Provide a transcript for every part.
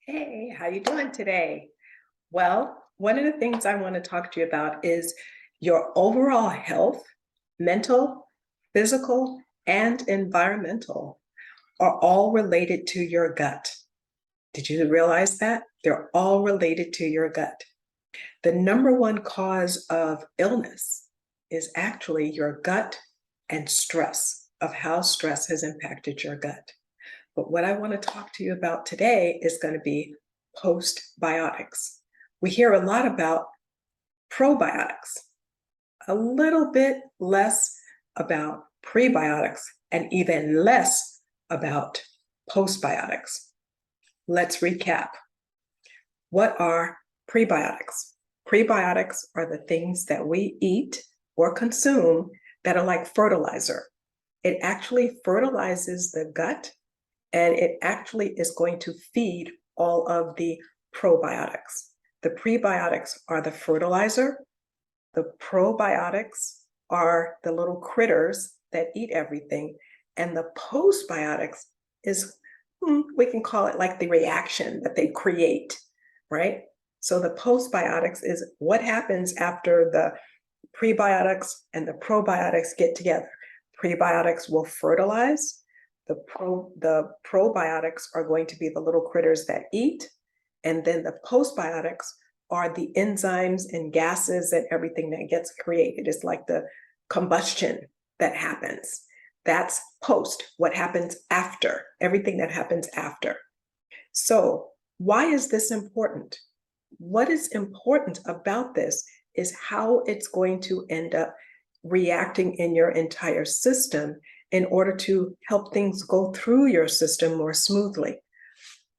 Hey, how you doing today? Well, one of the things I want to talk to you about is your overall health, mental, physical, and environmental are all related to your gut. Did you realize that? They're all related to your gut. The number one cause of illness is actually your gut and stress, of how stress has impacted your gut. But what I want to talk to you about today is going to be postbiotics. We hear a lot about probiotics, a little bit less about prebiotics, and even less about postbiotics. Let's recap. What are prebiotics? Prebiotics are the things that we eat or consume that are like fertilizer. It actually fertilizes the gut, and it actually is going to feed all of the probiotics. The prebiotics are the fertilizer. The probiotics are the little critters that eat everything. And the postbiotics is, we can call it like the reaction that they create, right? So the postbiotics is what happens after the prebiotics and the probiotics get together. Prebiotics will fertilize. The probiotics are going to be the little critters that eat. And then the postbiotics are the enzymes and gases and everything that gets created. It's like the combustion that happens. That's post, what happens after, everything that happens after. So why is this important? What is important about this is how it's going to end up reacting in your entire system in order to help things go through your system more smoothly.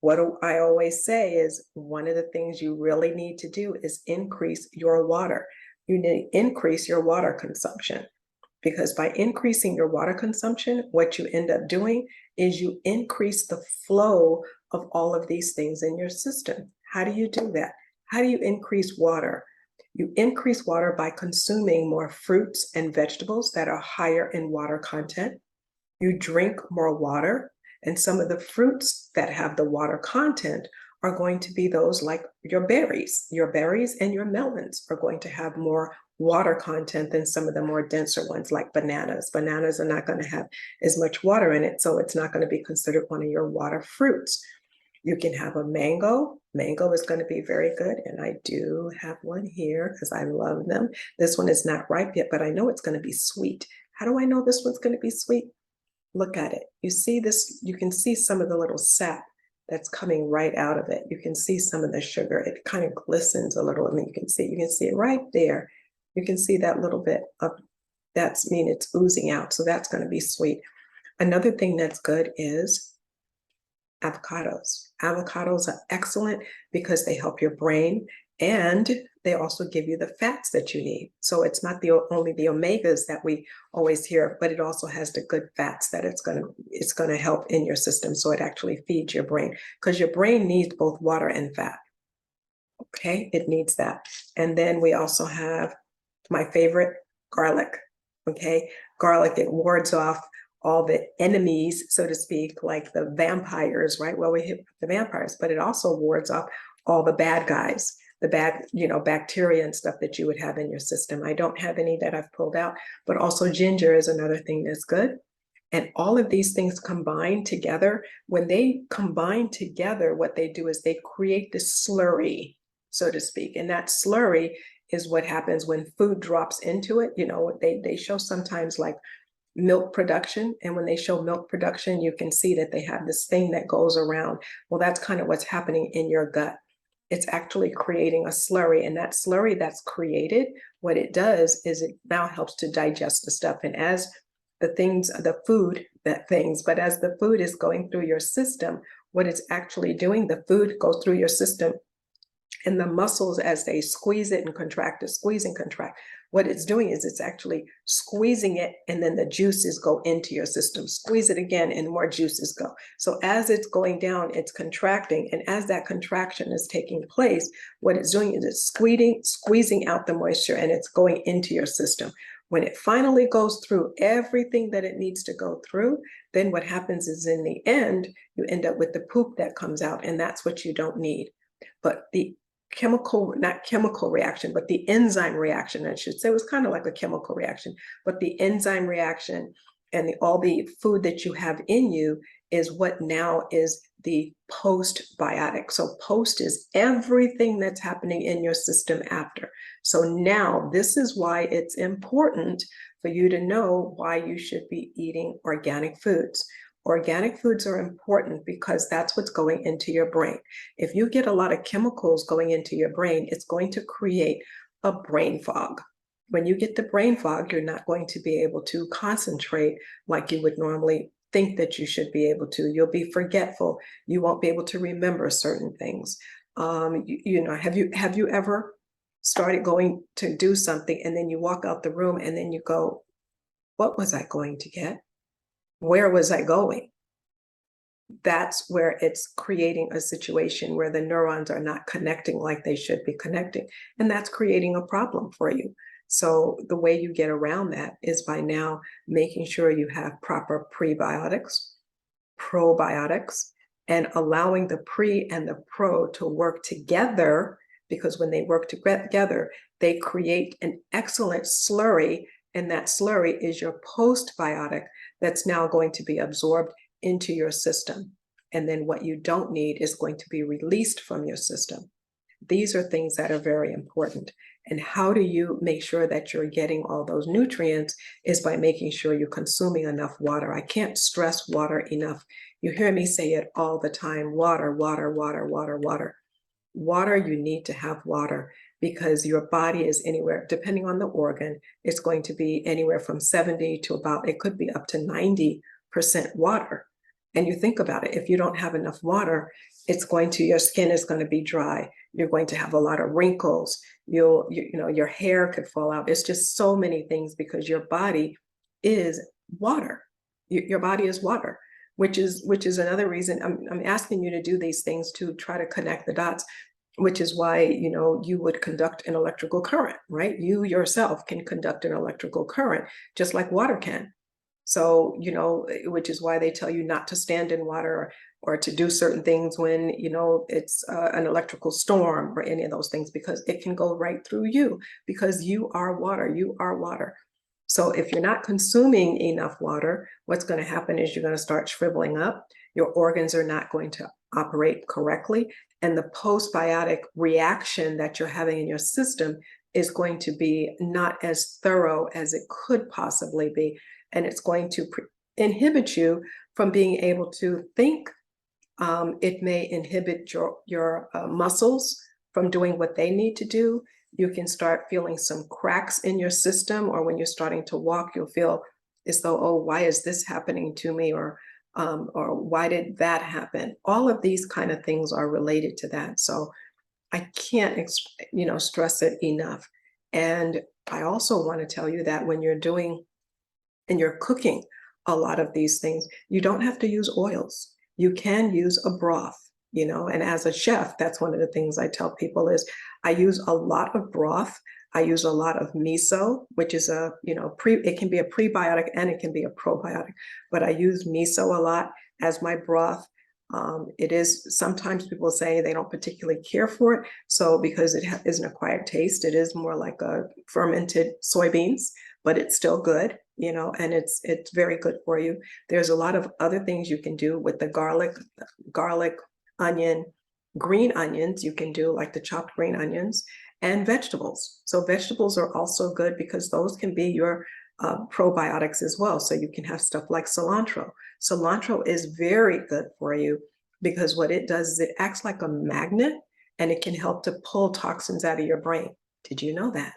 What I always say is one of the things you really need to do is increase your water. You need to increase your water consumption, because by increasing your water consumption, what you end up doing is you increase the flow of all of these things in your system. How do you do that? How do you increase water? You increase water by consuming more fruits and vegetables that are higher in water content. You drink more water, and some of the fruits that have the water content are going to be those like your berries. Your berries and your melons are going to have more water content than some of the more denser ones like bananas. Bananas are not going to have as much water in it, so it's not going to be considered one of your water fruits. You can have a mango. Mango is going to be very good, and I do have one here because I love them. This one is not ripe yet, but I know it's going to be sweet. How do I know this one's going to be sweet? Look at it. You see this, you can see some of the little sap that's coming right out of it. You can see some of the sugar. It kind of glistens a little, and you can see it right there. You can see that little bit of, that's mean it's oozing out. So that's going to be sweet. Another thing that's good is avocados. Avocados are excellent because they help your brain, and they also give you the fats that you need. So it's not only the omegas that we always hear, but it also has the good fats that it's going to help in your system. So it actually feeds your brain, because your brain needs both water and fat. Okay, it needs that. And then we also have my favorite, garlic. Okay, garlic, it wards off all the enemies, so to speak, like the vampires, right? Well, we hit the vampires, but it also wards off all the bad guys, the bad, bacteria and stuff that you would have in your system. I don't have any that I've pulled out, but also ginger is another thing that's good. And all of these things combined together, when they combine together, what they do is they create this slurry, so to speak. And that slurry is what happens when food drops into it. They show sometimes like milk production. And when they show milk production, you can see that they have this thing that goes around. Well, that's kind of what's happening in your gut. It's actually creating a slurry. And that slurry that's created, what it does is it now helps to digest the stuff. And as but as the food is going through your system, what it's actually doing, the food goes through your system, and the muscles, as they squeeze it and contract it, squeeze and contract, what it's doing is it's actually squeezing it, and then the juices go into your system. Squeeze it again and more juices go. So as it's going down, it's contracting. And as that contraction is taking place, what it's doing is it's squeezing out the moisture, and it's going into your system. When it finally goes through everything that it needs to go through, then what happens is in the end, you end up with the poop that comes out, and that's what you don't need. But the not chemical reaction, but the enzyme reaction, I should say, it was kind of like a chemical reaction, but the enzyme reaction and all the food that you have in you is what now is the postbiotic. So post is everything that's happening in your system after. So now this is why it's important for you to know why you should be eating organic foods. Organic foods are important because that's what's going into your brain. If you get a lot of chemicals going into your brain, it's going to create a brain fog. When you get the brain fog, you're not going to be able to concentrate like you would normally think that you should be able to. You'll be forgetful. You won't be able to remember certain things. Have you ever started going to do something and then you walk out the room and then you go, what was I going to get? Where was I going? That's where it's creating a situation where the neurons are not connecting like they should be connecting. And that's creating a problem for you. So the way you get around that is by now making sure you have proper prebiotics, probiotics, and allowing the pre and the pro to work together, because when they work together, they create an excellent slurry, and that slurry is your postbiotic that's now going to be absorbed into your system. And then what you don't need is going to be released from your system. These are things that are very important. And how do you make sure that you're getting all those nutrients is by making sure you're consuming enough water. I can't stress water enough. You hear me say it all the time, water, water, water, water, water. Water, you need to have water because your body is anywhere, depending on the organ, it's going to be anywhere from 70 to about, it could be up to 90% water. And you think about it, if you don't have enough water, your skin is going to be dry. You're going to have a lot of wrinkles. Your hair could fall out. It's just so many things because your body is water. Your body is water, which is another reason I'm asking you to do these things to try to connect the dots, which is why, you would conduct an electrical current, right? You yourself can conduct an electrical current just like water can. So, which is why they tell you not to stand in water or to do certain things when, it's an electrical storm or any of those things, because it can go right through you because you are water. You are water. So if you're not consuming enough water, what's going to happen is you're going to start shriveling up. Your organs are not going to operate correctly. And the postbiotic reaction that you're having in your system is going to be not as thorough as it could possibly be. And it's going to inhibit you from being able to think. It may inhibit your muscles from doing what they need to do. You can start feeling some cracks in your system, or when you're starting to walk, you'll feel as though, oh, why is this happening to me? Or why did that happen? All of these kind of things are related to that. So I can't, stress it enough. And I also want to tell you that when you're doing and you're cooking a lot of these things, you don't have to use oils. You can use a broth, and as a chef, that's one of the things I tell people is I use a lot of broth. I use a lot of miso, which is it can be a prebiotic and it can be a probiotic, but I use miso a lot as my broth. It is, sometimes people say they don't particularly care for it. So because it is an acquired taste, it is more like a fermented soybeans, but it's still good, and it's very good for you. There's a lot of other things you can do with the garlic, onion, green onions. You can do like the chopped green onions and vegetables. So vegetables are also good because those can be your probiotics as well. So you can have stuff like cilantro. Cilantro is very good for you because what it does is it acts like a magnet and it can help to pull toxins out of your brain. Did you know that?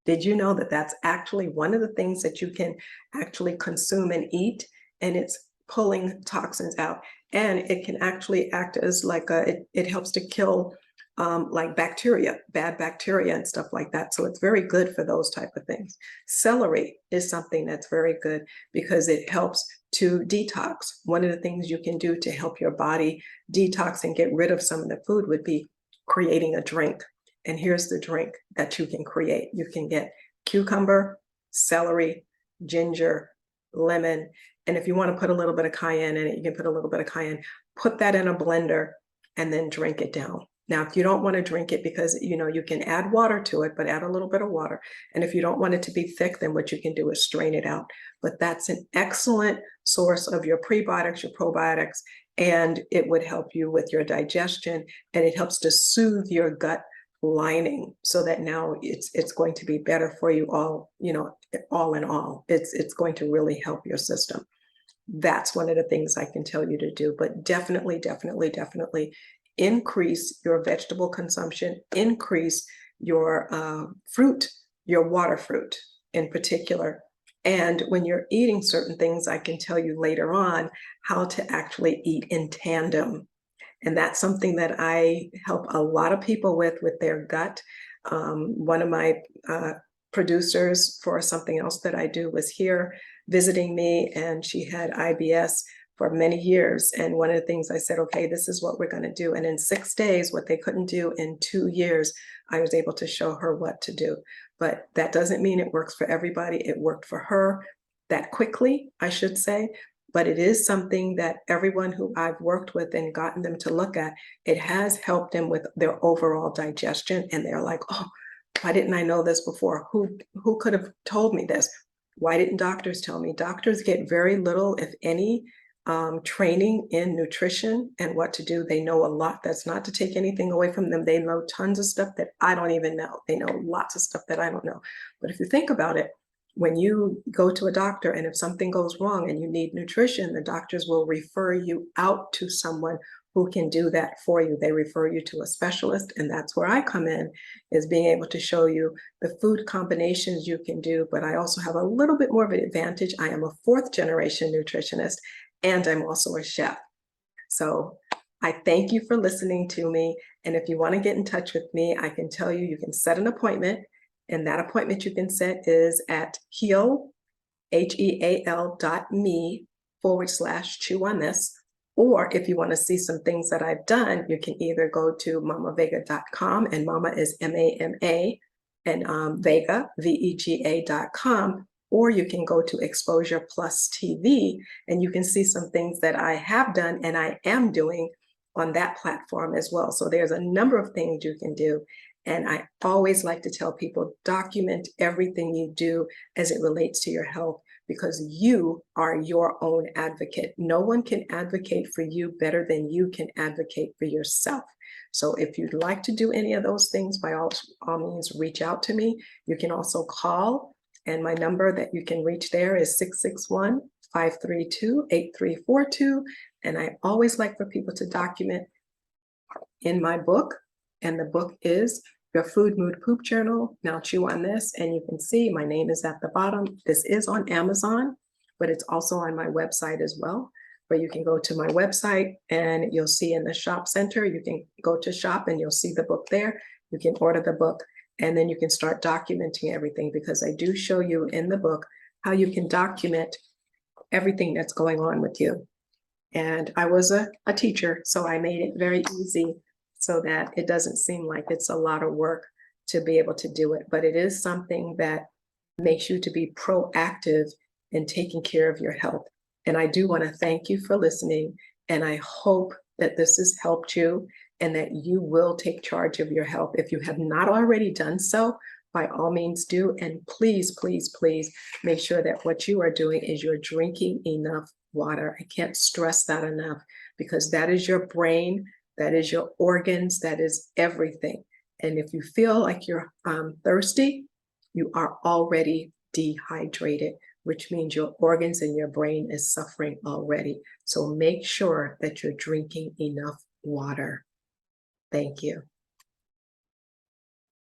Did you know that that's actually one of the things that you can actually consume and eat, and it's pulling toxins out, and it can actually act as like it helps to kill like bacteria, bad bacteria and stuff like that. So it's very good for those type of things. Celery is something that's very good because it helps to detox. One of the things you can do to help your body detox and get rid of some of the food would be creating a drink. And here's the drink that you can create. You can get cucumber, celery, ginger, lemon, And if you want to put a little bit of cayenne in it, you can put a little bit of cayenne, put that in a blender and then drink it down. Now, if you don't want to drink it because, you can add water to it, but add a little bit of water. And if you don't want it to be thick, then what you can do is strain it out. But that's an excellent source of your prebiotics, your probiotics, and it would help you with your digestion, and it helps to soothe your gut lining so that now it's going to be better for you all, all in all. It's going to really help your system. That's one of the things I can tell you to do, but definitely, definitely, definitely increase your vegetable consumption, increase your fruit, your water fruit in particular. And when you're eating certain things, I can tell you later on how to actually eat in tandem. And that's something that I help a lot of people with their gut. One of my producers for something else that I do was here visiting me, and she had IBS for many years. And one of the things I said, okay, this is what we're going to do. And in 6 days, what they couldn't do in 2 years, I was able to show her what to do. But that doesn't mean it works for everybody. It worked for her that quickly, I should say. But it is something that everyone who I've worked with and gotten them to look at, it has helped them with their overall digestion. And they're like, oh, why didn't I know this before? Who could have told me this? Why didn't doctors tell me? Doctors get very little, if any, training in nutrition and what to do. They know a lot. That's not to take anything away from them. They know tons of stuff that I don't even know. They know lots of stuff that I don't know. But if you think about it, when you go to a doctor and if something goes wrong and you need nutrition, the doctors will refer you out to someone who can do that for you. They refer you to a specialist, and that's where I come in, is being able to show you the food combinations you can do. But I also have a little bit more of an advantage. I am a 4th generation nutritionist, and I'm also a chef. So I thank you for listening to me. And if you want to get in touch with me, I can tell you, you can set an appointment. And that appointment you can set is at heal, HEAL.me/chew on this. Or if you want to see some things that I've done, you can either go to mamavega.com, and Mama is MAMA, and Vega, VEGA.com, or you can go to Exposure Plus TV, and you can see some things that I have done and I am doing on that platform as well. So there's a number of things you can do. And I always like to tell people, document everything you do as it relates to your health, because you are your own advocate. No one can advocate for you better than you can advocate for yourself. So if you'd like to do any of those things, by all means, reach out to me. You can also call, and my number that you can reach there is 661-532-8342. And I always like for people to document in my book, and the book is Your Food Mood Poop Journal. Now chew on this, and you can see my name is at the bottom. This is on Amazon, but it's also on my website as well, where you can go to my website and you'll see in the shop center, you can go to shop and you'll see the book there. You can order the book, and then you can start documenting everything, because I do show you in the book how you can document everything that's going on with you. And I was a teacher, so I made it very easy so that it doesn't seem like it's a lot of work to be able to do it. But it is something that makes you to be proactive in taking care of your health. And I do want to thank you for listening. And I hope that this has helped you and that you will take charge of your health. If you have not already done so, by all means do. And please, please, please make sure that what you are doing is you're drinking enough water. I can't stress that enough, because that is your brain, that is your organs, that is everything. And if you feel like you're thirsty, you are already dehydrated, which means your organs and your brain is suffering already. So make sure that you're drinking enough water. Thank you.